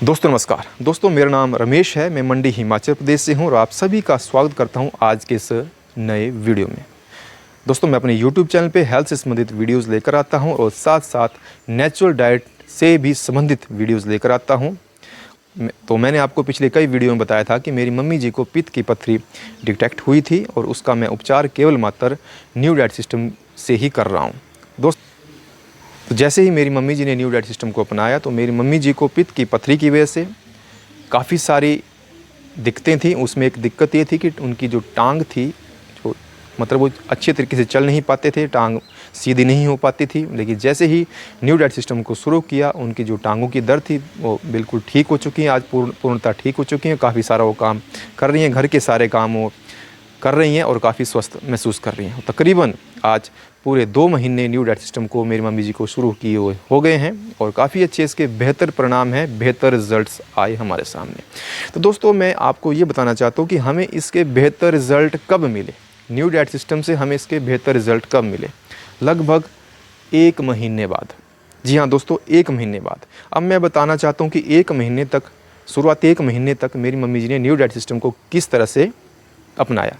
दोस्तों नमस्कार। दोस्तों मेरा नाम रमेश है, मैं मंडी हिमाचल प्रदेश से हूं और आप सभी का स्वागत करता हूं आज के इस नए वीडियो में। दोस्तों मैं अपने YouTube चैनल पे हेल्थ से संबंधित वीडियोस लेकर आता हूं और साथ साथ नेचुरल डाइट से भी संबंधित वीडियोस लेकर आता हूं। तो मैंने आपको पिछले कई वीडियो में बताया था कि मेरी मम्मी जी को पित्त की पथरी डिटेक्ट हुई थी और उसका मैं उपचार केवल मात्र न्यू डाइट सिस्टम से ही कर रहा हूँ। तो जैसे ही मेरी मम्मी जी ने न्यू डाइट सिस्टम को अपनाया तो मेरी मम्मी जी को पित्त की पथरी की वजह से काफ़ी सारी दिक्कतें थी। उसमें एक दिक्कत ये थी कि उनकी जो टांग थी, जो मतलब वो अच्छे तरीके से चल नहीं पाते थे, टांग सीधी नहीं हो पाती थी। लेकिन जैसे ही न्यू डाइट सिस्टम को शुरू किया, उनकी जो टांगों की दर्द थी वो बिल्कुल ठीक हो चुकी हैं। आज पूर्णतः ठीक हो चुकी हैं। काफ़ी सारा वो काम कर रही हैं, घर के सारे काम वो कर रही हैं और काफ़ी स्वस्थ महसूस कर रही हैं। तकरीबन आज पूरे 2 महीने न्यू डाइट सिस्टम को मेरी मम्मी जी को शुरू किए हुए हो गए हैं और काफ़ी अच्छे इसके बेहतर परिणाम हैं, बेहतर रिज़ल्ट्स आए हमारे सामने। तो दोस्तों मैं आपको ये बताना चाहता हूँ कि हमें इसके बेहतर रिज़ल्ट कब मिले, न्यू डाइट सिस्टम से हमें इसके बेहतर रिज़ल्ट कब मिले। लगभग 1 महीने बाद। जी हाँ दोस्तों, 1 महीने बाद। अब मैं बताना चाहता हूँ कि 1 महीने तक, शुरुआती 1 महीने तक मेरी मम्मी जी ने न्यू डाइट सिस्टम को किस तरह से अपनाया।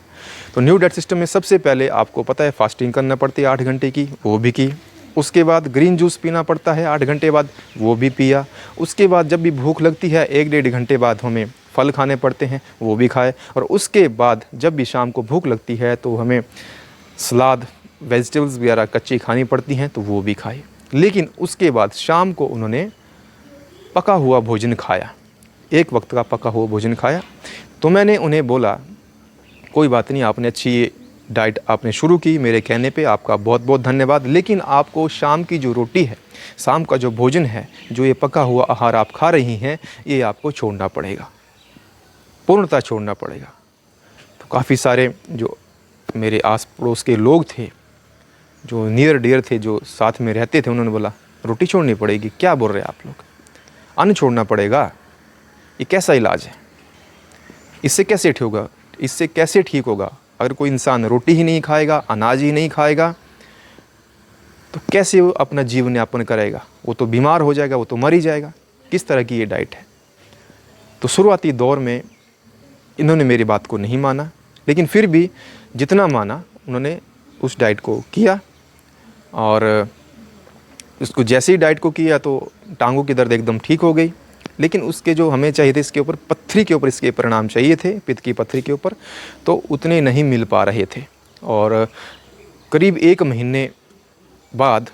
तो न्यू डाइट सिस्टम में सबसे पहले आपको पता है फास्टिंग करना पड़ती है 8 घंटे की, वो भी की। उसके बाद ग्रीन जूस पीना पड़ता है 8 घंटे बाद, वो भी पिया। उसके बाद जब भी भूख लगती है 1-1.5 घंटे बाद हमें फल खाने पड़ते हैं, वो भी खाए। और उसके बाद जब भी शाम को भूख लगती है तो हमें सलाद, वेजिटेबल्स वगैरह कच्ची खानी पड़ती हैं, तो वो भी खाए। लेकिन उसके बाद शाम को उन्होंने पका हुआ भोजन खाया, एक वक्त का पका हुआ भोजन खाया। तो मैंने उन्हें बोला कोई बात नहीं, आपने अच्छी डाइट आपने शुरू की, मेरे कहने पे आपका बहुत बहुत धन्यवाद। लेकिन आपको शाम की जो रोटी है, शाम का जो भोजन है, जो ये पका हुआ आहार आप खा रही हैं, ये आपको छोड़ना पड़ेगा, पूर्णतः छोड़ना पड़ेगा। तो काफ़ी सारे जो मेरे आस पड़ोस के लोग थे, जो नियर डियर थे, जो साथ में रहते थे, उन्होंने बोला रोटी छोड़नी पड़ेगी, क्या बोल रहे हैं आप लोग, अन्न छोड़ना पड़ेगा, ये कैसा इलाज है, इससे कैसे ठीक होगा, इससे कैसे ठीक होगा। अगर कोई इंसान रोटी ही नहीं खाएगा, अनाज ही नहीं खाएगा, तो कैसे वो अपना जीवन यापन करेगा। वो तो बीमार हो जाएगा, वो तो मर ही जाएगा। किस तरह की ये डाइट है। तो शुरुआती दौर में इन्होंने मेरी बात को नहीं माना, लेकिन फिर भी जितना माना उन्होंने उस डाइट को किया। और उसको जैसे ही डाइट को किया तो टांगों की दर्द एकदम ठीक हो गई। लेकिन उसके जो हमें चाहिए थे, इसके ऊपर पथरी के ऊपर इसके परिणाम चाहिए थे, पित्त की पथरी के ऊपर, तो उतने नहीं मिल पा रहे थे। और करीब 1 महीने बाद,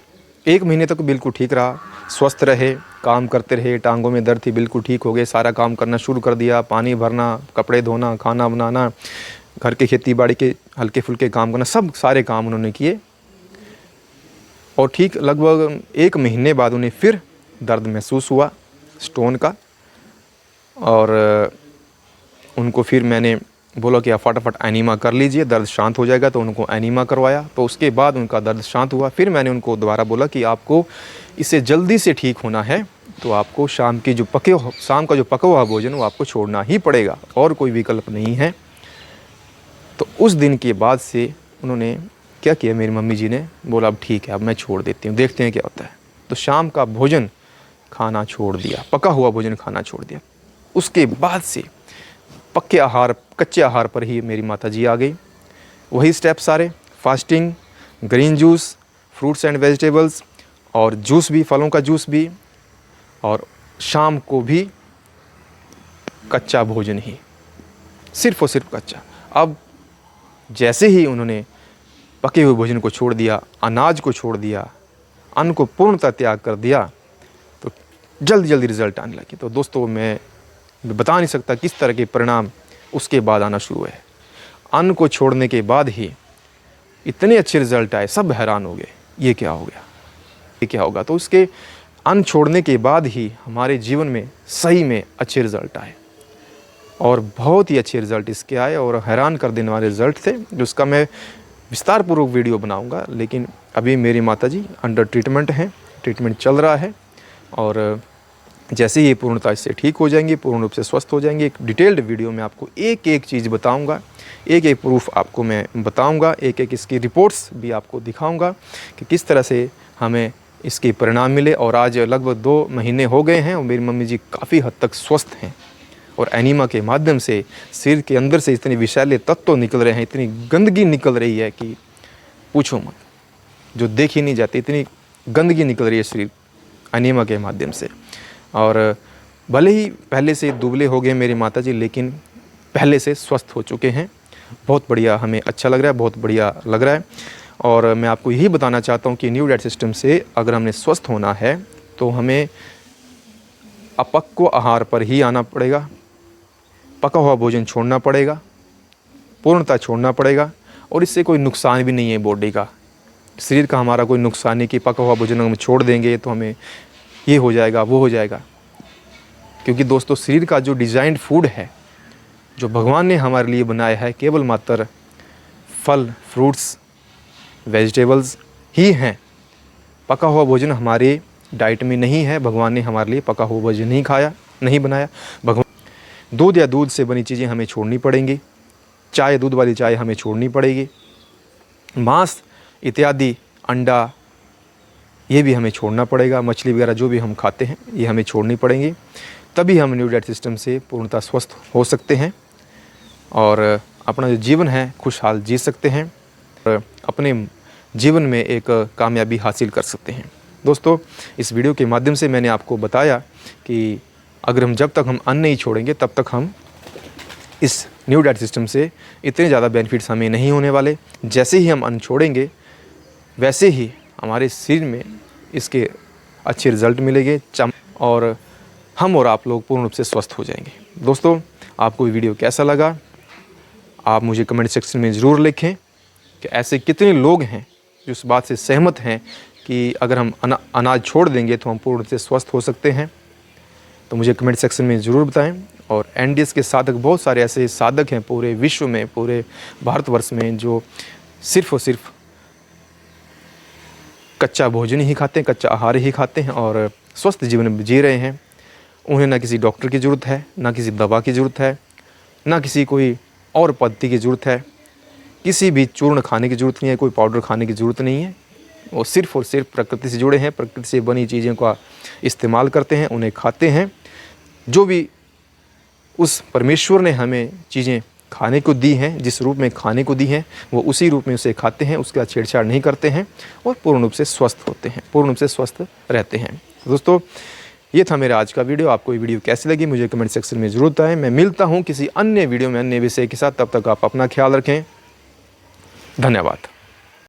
1 महीने तक बिल्कुल ठीक रहा, स्वस्थ रहे, काम करते रहे, टांगों में दर्द थी बिल्कुल ठीक हो गए, सारा काम करना शुरू कर दिया, पानी भरना, कपड़े धोना, खाना बनाना, घर के खेती बाड़ी के हल्के फुल्के काम करना, सब सारे काम उन्होंने किए। और ठीक लगभग 1 महीने बाद उन्हें फिर दर्द महसूस हुआ स्टोन का। और उनको फिर मैंने बोला कि आप फटाफट एनीमा कर लीजिए, दर्द शांत हो जाएगा। तो उनको एनीमा करवाया, तो उसके बाद उनका दर्द शांत हुआ। फिर मैंने उनको दोबारा बोला कि आपको इससे जल्दी से ठीक होना है तो आपको शाम का जो पका हुआ भोजन वो आपको छोड़ना ही पड़ेगा, और कोई विकल्प नहीं है। तो उस दिन के बाद से उन्होंने क्या किया, मेरी मम्मी जी ने बोला अब ठीक है, अब मैं छोड़ देती हूँ, देखते हैं क्या होता है। तो शाम का भोजन खाना छोड़ दिया, पका हुआ भोजन खाना छोड़ दिया। उसके बाद से पक्के आहार, कच्चे आहार पर ही मेरी माता जी आ गई। वही स्टेप सारे, fasting, green juice, fruits and vegetables, और जूस भी, फलों का जूस भी, और शाम को भी कच्चा भोजन ही, सिर्फ और सिर्फ कच्चा। अब जैसे ही उन्होंने पके हुए भोजन को छोड़ दिया, अनाज को छोड़ दिया, अन्न को पूर्णतः त्याग कर दिया, तो जल्दी जल्दी रिज़ल्ट आने लगे। तो दोस्तों मैं बता नहीं सकता किस तरह के परिणाम उसके बाद आना शुरू हुए। अन्न को छोड़ने के बाद ही इतने अच्छे रिज़ल्ट आए, सब हैरान हो गए, ये क्या हो गया, ये क्या होगा। तो उसके अन्न छोड़ने के बाद ही हमारे जीवन में सही में अच्छे रिज़ल्ट आए, और बहुत ही अच्छे रिज़ल्ट इसके आए, और हैरान कर देने वाले रिज़ल्ट थे, जिसका मैं विस्तारपूर्वक वीडियो बनाऊंगा। लेकिन अभी मेरी माताजी अंडर ट्रीटमेंट हैं, ट्रीटमेंट चल रहा है, और जैसे ही ये पूर्णतः इससे ठीक हो जाएंगे, पूर्ण रूप से स्वस्थ हो जाएंगे, एक डिटेल्ड वीडियो में आपको एक एक चीज़ बताऊंगा, एक एक प्रूफ आपको मैं बताऊंगा, एक एक इसकी रिपोर्ट्स भी आपको दिखाऊंगा कि किस तरह से हमें इसके परिणाम मिले और आज लगभग 2 महीने हो गए हैं और मेरी मम्मी जी काफ़ी हद तक स्वस्थ हैं। और एनीमा के माध्यम से शरीर के अंदर से इतने विषैले तत्व निकल रहे हैं, इतनी गंदगी निकल रही है कि पूछो मत, जो देखी नहीं जाती, इतनी गंदगी निकल रही है शरीर एनीमा के माध्यम से। और भले ही पहले से दुबले हो गए मेरी माता जी, लेकिन पहले से स्वस्थ हो चुके हैं। बहुत बढ़िया, हमें अच्छा लग रहा है, बहुत बढ़िया लग रहा है। और मैं आपको यही बताना चाहता हूँ कि न्यू डाइट सिस्टम से अगर हमने स्वस्थ होना है तो हमें अपक्व आहार पर ही आना पड़ेगा, पका हुआ भोजन छोड़ना पड़ेगा, पूर्णतः छोड़ना पड़ेगा। और इससे कोई नुकसान भी नहीं है बॉडी का, शरीर का हमारा कोई नुकसान नहीं कि पका हुआ भोजन हम छोड़ देंगे तो हमें ये हो जाएगा वो हो जाएगा। क्योंकि दोस्तों शरीर का जो डिज़ाइंड फूड है, जो भगवान ने हमारे लिए बनाया है, केवल मात्र फल, फ्रूट्स, वेजिटेबल्स ही हैं। पका हुआ भोजन हमारे डाइट में नहीं है। भगवान ने हमारे लिए पका हुआ भोजन नहीं बनाया। भगवान दूध या दूध से बनी चीज़ें हमें छोड़नी पड़ेंगी, चाय, दूध वाली चाय हमें छोड़नी पड़ेगी, मांस इत्यादि, अंडा, ये भी हमें छोड़ना पड़ेगा, मछली वगैरह जो भी हम खाते हैं ये हमें छोड़नी पड़ेंगी। तभी हम न्यू डाइट सिस्टम से पूर्णतः स्वस्थ हो सकते हैं और अपना जो जीवन है खुशहाल जी सकते हैं और अपने जीवन में एक कामयाबी हासिल कर सकते हैं। दोस्तों इस वीडियो के माध्यम से मैंने आपको बताया कि अगर जब तक हम अन्न नहीं छोड़ेंगे तब तक हम इस न्यू डाइट सिस्टम से इतने ज़्यादा बेनिफिट्स हमें नहीं होने वाले। जैसे ही हम अन्न छोड़ेंगे वैसे ही हमारे शरीर में इसके अच्छे रिज़ल्ट मिलेंगे और हम और आप लोग पूर्ण रूप से स्वस्थ हो जाएंगे। दोस्तों आपको ये वीडियो कैसा लगा आप मुझे कमेंट सेक्शन में ज़रूर लिखें कि ऐसे कितने लोग हैं जो इस बात से सहमत हैं कि अगर हम अनाज छोड़ देंगे तो हम पूर्ण रूप से स्वस्थ हो सकते हैं। तो मुझे कमेंट सेक्शन में ज़रूर बताएं। और एनडीएस के साधक, बहुत सारे ऐसे साधक हैं पूरे विश्व में, पूरे भारतवर्ष में, जो सिर्फ़ और सिर्फ कच्चा भोजन ही खाते हैं, कच्चा आहार ही खाते हैं और स्वस्थ जीवन जी रहे हैं। उन्हें ना किसी डॉक्टर की ज़रूरत है, ना किसी दवा की ज़रूरत है, ना किसी कोई और पद्धति की ज़रूरत है, किसी भी चूर्ण खाने की ज़रूरत नहीं है, कोई पाउडर खाने की ज़रूरत नहीं है। वो सिर्फ़ और सिर्फ प्रकृति से जुड़े हैं, प्रकृति से बनी चीज़ों का इस्तेमाल करते हैं, उन्हें खाते हैं। जो भी उस परमेश्वर ने हमें चीज़ें खाने को दी हैं, जिस रूप में खाने को दी हैं, वो उसी रूप में उसे खाते हैं, उसका छेड़छाड़ नहीं करते हैं और पूर्ण रूप से स्वस्थ होते हैं, पूर्ण रूप से स्वस्थ रहते हैं। दोस्तों ये था मेरा आज का वीडियो। आपको ये वीडियो कैसी लगी मुझे कमेंट सेक्शन में ज़रूर बताएं। मैं मिलता हूँ किसी अन्य वीडियो में अन्य विषय के साथ, तब तक आप अपना ख्याल रखें। धन्यवाद।